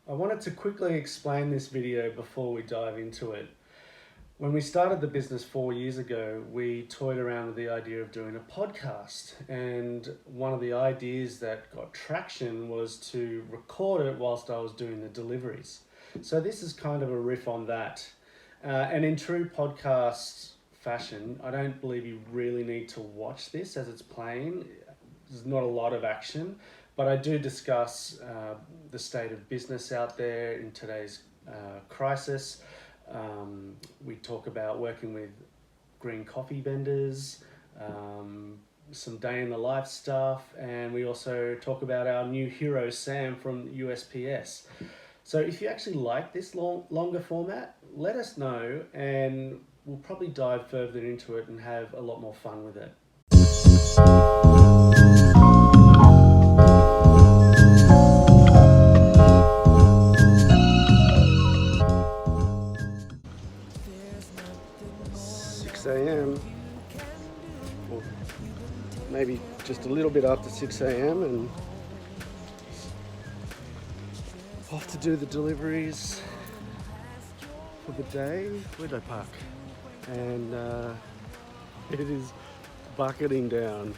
I wanted to quickly explain this video before we dive into it. When we started the business 4 years ago, we toyed around with the idea of doing a podcast. And one of the ideas that got traction was to record it whilst I was doing the deliveries. So this is kind of a riff on that. And in true podcast fashion, I don't believe you really need to watch this as it's playing. There's not a lot of action, but I do discuss the state of business out there in today's crisis. We talk about working with green coffee vendors, some day in the life stuff, and we also talk about our new hero Sam from USPS. So if you actually like this longer format, let us know and we'll probably dive further into it and have a lot more fun with it. A.m. or maybe just a little bit after 6 a.m. and off to do the deliveries for the day. Where'd I park? And it is bucketing down.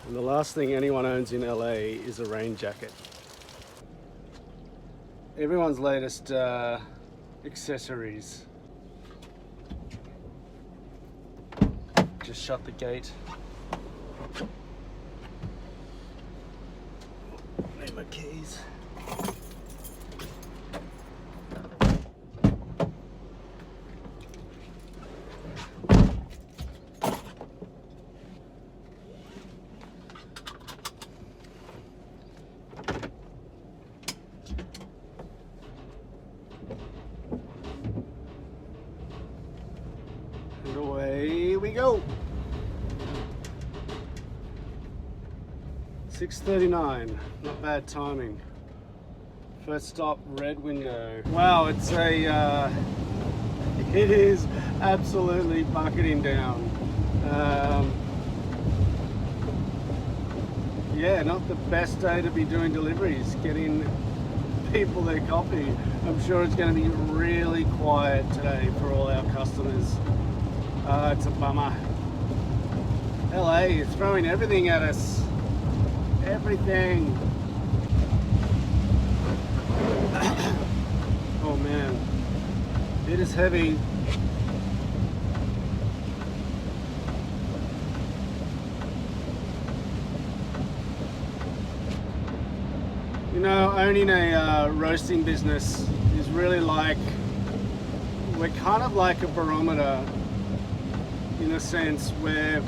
And the last thing anyone owns in LA is a rain jacket. Everyone's latest accessories. Just shut the gate. Need my keys. And away we go. 6:39, not bad timing. First stop, Red Window. Wow, it is absolutely bucketing down. Yeah, not the best day to be doing deliveries, getting people their coffee. I'm sure it's going to be really quiet today for all our customers. It's a bummer. LA is throwing everything at us. Everything. Oh man, it is heavy. You know, owning a roasting business is really like, we're kind of like a barometer in a sense where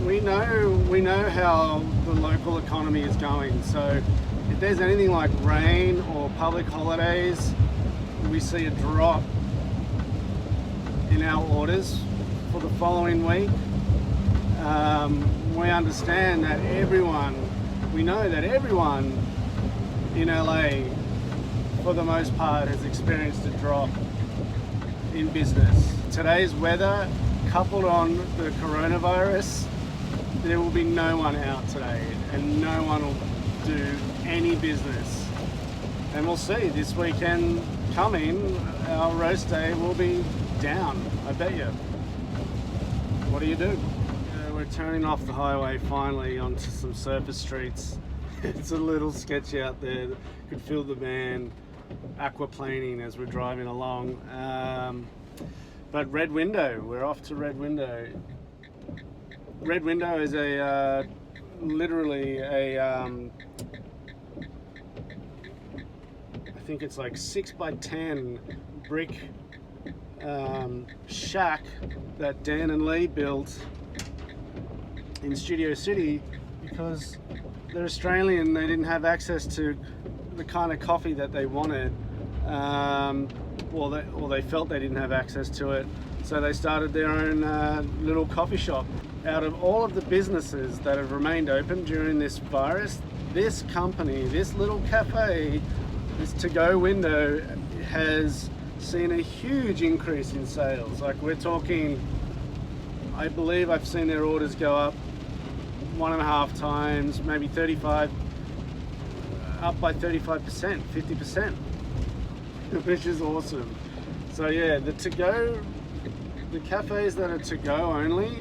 we know how the local economy is going. So if there's anything like rain or public holidays, we see a drop in our orders for the following week. We understand that we know that everyone in LA, for the most part, has experienced a drop in business. Today's weather, coupled on the coronavirus, there will be no one out today and no one will do any business. And we'll see, this weekend coming, our roast day will be down, I bet you. What do you do? We're turning off the highway finally onto some surface streets. It's a little sketchy out there. Could feel the van aquaplaning as we're driving along. But Red Window, we're off to Red Window. Red Window is literally a, I think it's like 6x10 brick shack that Dan and Lee built in Studio City because they're Australian. They didn't have access to the kind of coffee that they wanted, or they felt they didn't have access to it. So they started their own little coffee shop. Out of all of the businesses that have remained open during this virus, this company, this little cafe, this to-go window has seen a huge increase in sales. Like, we're talking, I believe I've seen their orders go up 1.5 times, maybe 35 up by 35%, 50%, which is awesome. So yeah, the cafes that are to-go only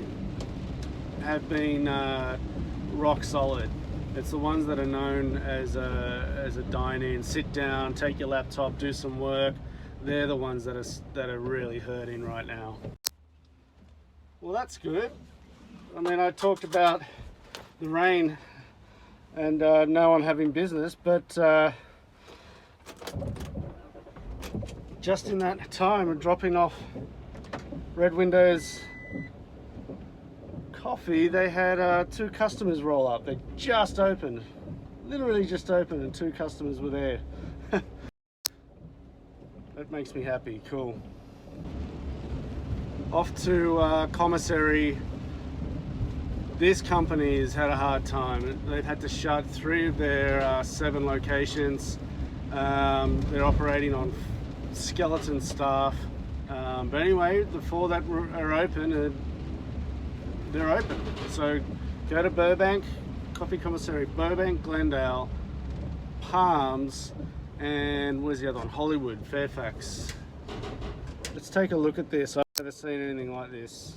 have been rock solid. It's the ones that are known as a dine-in, sit down, take your laptop, do some work. They're the ones that are really hurting right now. Well, that's good. I mean, I talked about the rain and no one having business, but just in that time of dropping off Red Windows coffee, they had 2 customers roll up. They just opened, literally just opened, and 2 customers were there. That makes me happy. Cool. Off to commissary. This company has had a hard time. They've had to shut 3 of their 7 locations. They're operating on skeleton staff. But anyway, the 4 that are open, they're open. So go to Burbank, Coffee Commissary, Burbank, Glendale, Palms, and where's the other one? Hollywood, Fairfax. Let's take a look at this. I've never seen anything like this.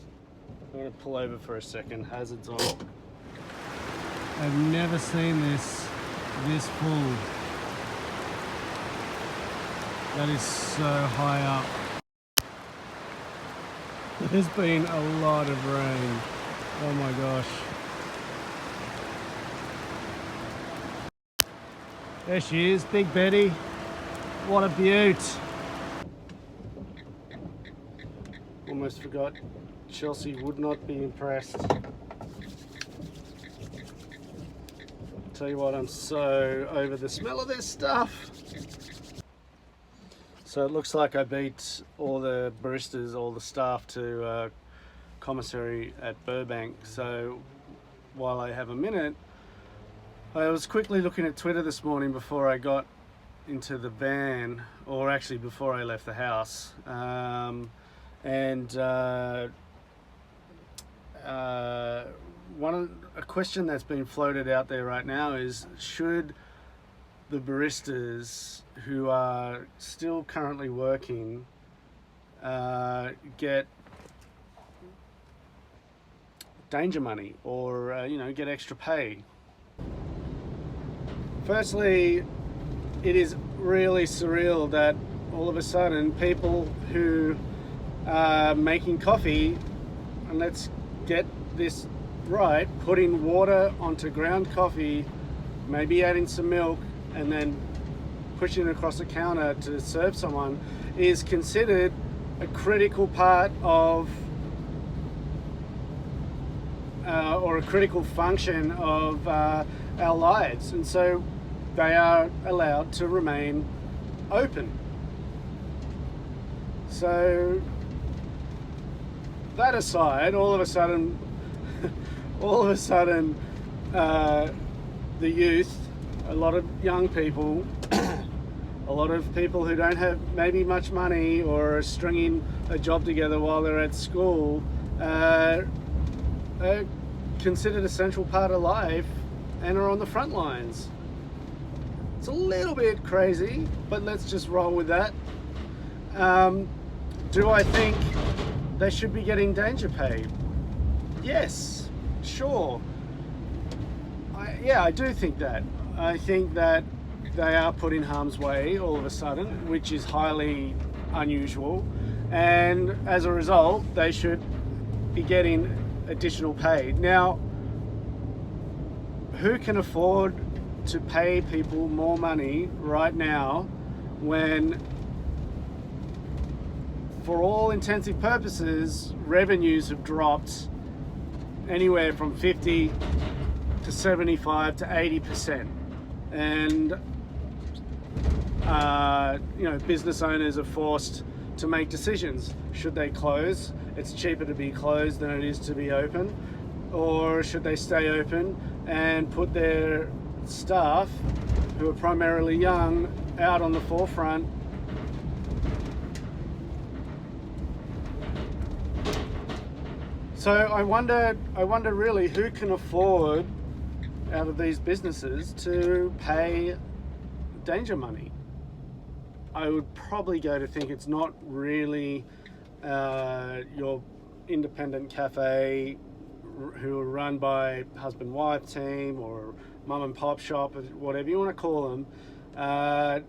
I'm going to pull over for a second, hazards on. I've never seen this full. That is so high up. There's been a lot of rain. Oh my gosh. There she is, Big Betty. What a beaut. Almost forgot. Chelsea would not be impressed. Tell you what, I'm so over the smell of this stuff. So it looks like I beat all the baristas, all the staff to commissary at Burbank. So while I have a minute, I was quickly looking at Twitter this morning before I got into the van, or actually before I left the house. A question that's been floated out there right now is, should the baristas who are still currently working get danger money, or get extra pay? Firstly, it is really surreal that all of a sudden people who are making coffee, and let's get this right, putting water onto ground coffee, maybe adding some milk, and then pushing it across the counter to serve someone, is considered a critical part of or a critical function of our lives, and so they are allowed to remain open. So that aside, all of a sudden the youth, a lot of young people, a lot of people who don't have maybe much money or are stringing a job together while they're at school, are considered a central part of life and are on the front lines. It's a little bit crazy, but let's just roll with that. Do I think they should be getting danger pay? Yes, sure. I do think that. I think that they are put in harm's way all of a sudden, which is highly unusual, and as a result, they should be getting additional pay. Now, who can afford to pay people more money right now when, for all intensive purposes, revenues have dropped anywhere from 50 to 75 to 80%, and business owners are forced to make decisions. Should they close? It's cheaper to be closed than it is to be open. Or should they stay open and put their staff, who are primarily young, out on the forefront? So I wonder really who can afford, out of these businesses, to pay danger money. I would probably go to think it's not really your independent cafe who are run by husband-wife team or mum and pop shop, or whatever you want to call them. I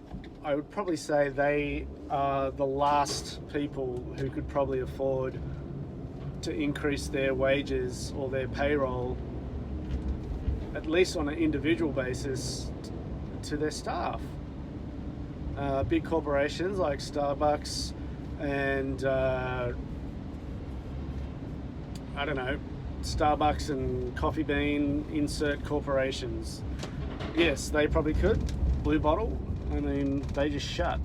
would probably say they are the last people who could probably afford to increase their wages or their payroll, at least on an individual basis, to their staff. Big corporations like Starbucks and I don't know, Starbucks and Coffee Bean insert corporations. Yes, they probably could. Blue Bottle, I mean, they just shut.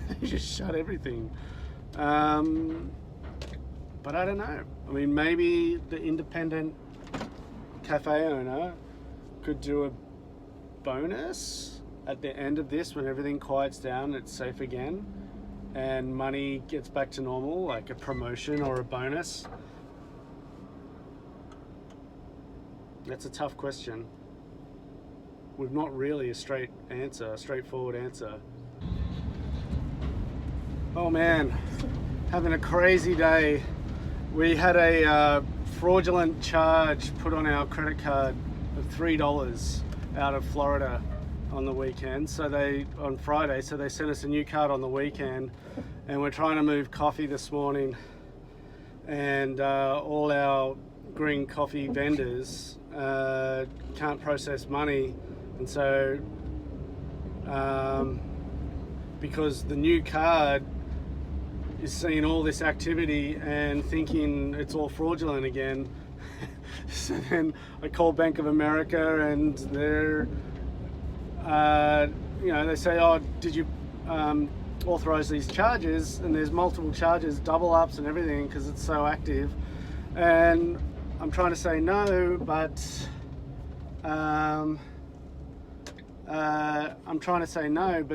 They just shut everything. But I don't know. I mean, maybe the independent cafe owner could do a bonus at the end of this when everything quiets down, it's safe again, and money gets back to normal, like a promotion or a bonus. That's a tough question. With not really a straightforward answer. Oh man, having a crazy day. We had a fraudulent charge put on our credit card of $3 out of Florida on the weekend. On Friday, so they sent us a new card on the weekend, and we're trying to move coffee this morning, and all our green coffee vendors can't process money, and so because the new card is seeing all this activity and thinking it's all fraudulent again. So then I call Bank of America, and they're they say, oh, did you authorize these charges? And there's multiple charges, double ups and everything, because it's so active. And I'm trying to say no, but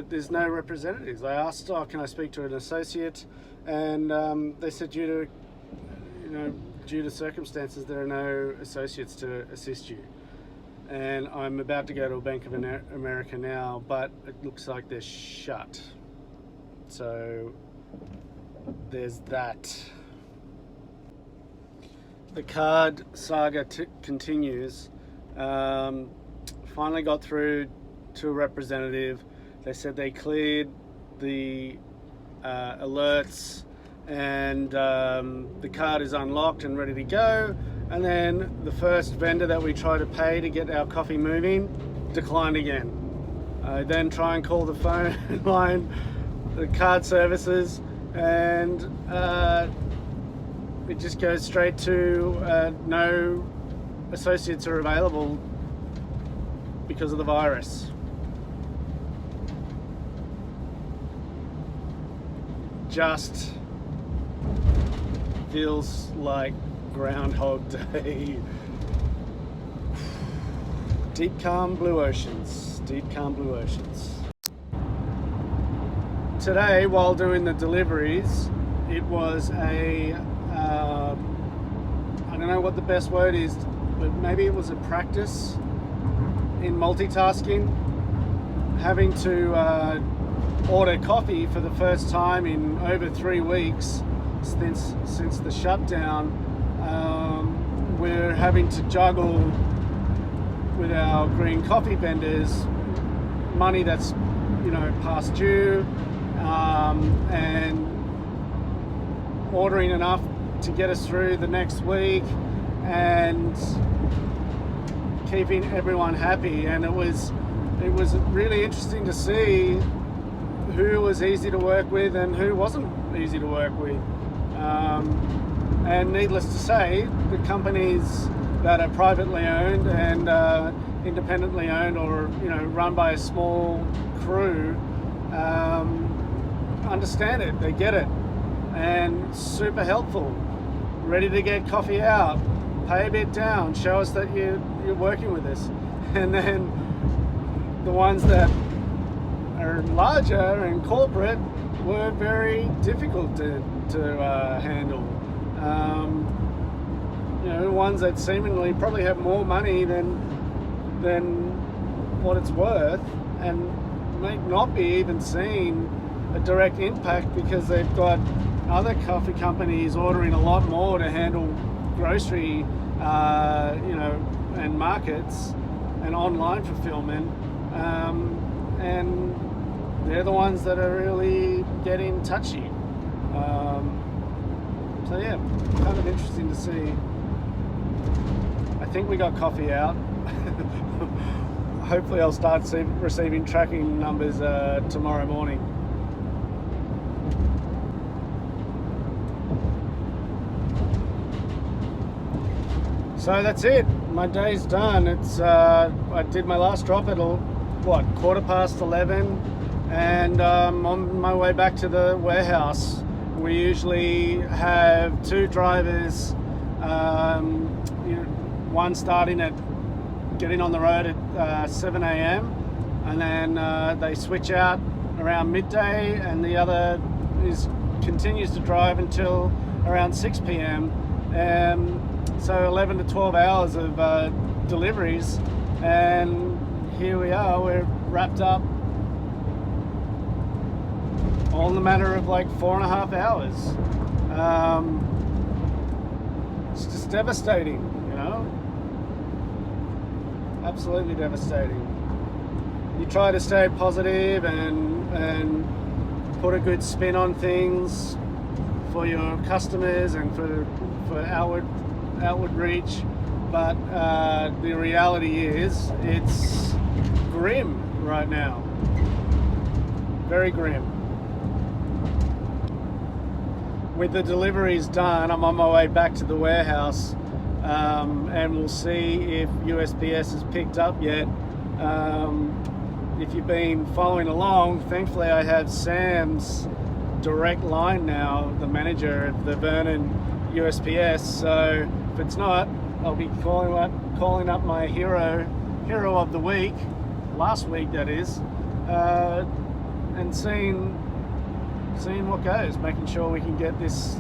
there's no representatives. I asked, oh, can I speak to an associate? And they said due to circumstances, there are no associates to assist you. And I'm about to go to a Bank of America now, but it looks like they're shut. So there's that. The card saga continues. Finally got through to a representative. They said they cleared the alerts, and the card is unlocked and ready to go. And then the first vendor that we tried to pay to get our coffee moving declined again. I then try and call the phone line, the card services, and it just goes straight to no associates are available because of the virus. Just feels like Groundhog Day. Deep calm blue oceans. Deep calm blue oceans. Today, while doing the deliveries, it was I don't know what the best word is, but maybe it was a practice in multitasking, having to order coffee for the first time in over 3 weeks since the shutdown. We're having to juggle with our green coffee vendors money that's past due, and ordering enough to get us through the next week and keeping everyone happy. And it was really interesting to see who was easy to work with and who wasn't easy to work with. And needless to say, the companies that are privately owned and independently owned, or run by a small crew, understand it, they get it, and super helpful, ready to get coffee out, pay a bit down, show us that you're working with us. And then the ones that are larger and corporate were very difficult to handle. Ones that seemingly probably have more money than what it's worth, and may not be even seeing a direct impact because they've got other coffee companies ordering a lot more to handle grocery, and markets and online fulfillment, and they're the ones that are really getting touchy. So yeah, kind of interesting to see. I think we got coffee out. Hopefully I'll start receiving tracking numbers tomorrow morning. So that's it. My day's done. I did my last drop at 11:15, and on my way back to the warehouse. We usually have two drivers, one starting at getting on the road at 7 a.m. and then they switch out around midday, and the other continues to drive until around 6 p.m. So 11 to 12 hours of deliveries, and here we are, we're wrapped up all in the matter of like 4.5 hours. It's just devastating, absolutely devastating. You try to stay positive and put a good spin on things for your customers and for outward reach, but the reality is it's grim right now, very grim. With the deliveries done, I'm on my way back to the warehouse, and we'll see if USPS has picked up yet. If you've been following along, thankfully I have Sam's direct line now, the manager of the Vernon USPS. So if it's not, I'll be calling up my hero of the week, last week that is, and seeing what goes, making sure we can get this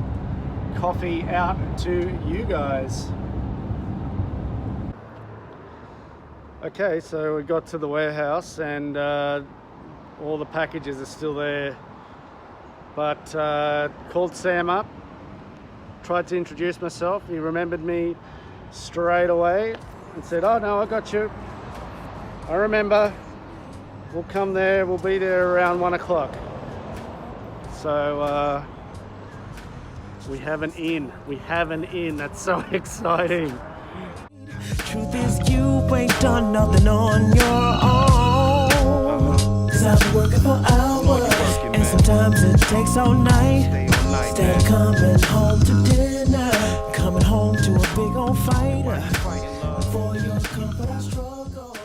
coffee out to you guys. Okay, so we got to the warehouse and all the packages are still there, but called Sam up, tried to introduce myself. He remembered me straight away and said, "Oh no, I got you, I remember, we'll come there, we'll be there around 1 o'clock. So we have an in, that's so exciting. Truth is you ain't done nothing on your own. 'Cause I've been working for hours, and sometimes it takes all night. Instead of coming home to dinner, coming home to a big old fight. For your comfort I struggle.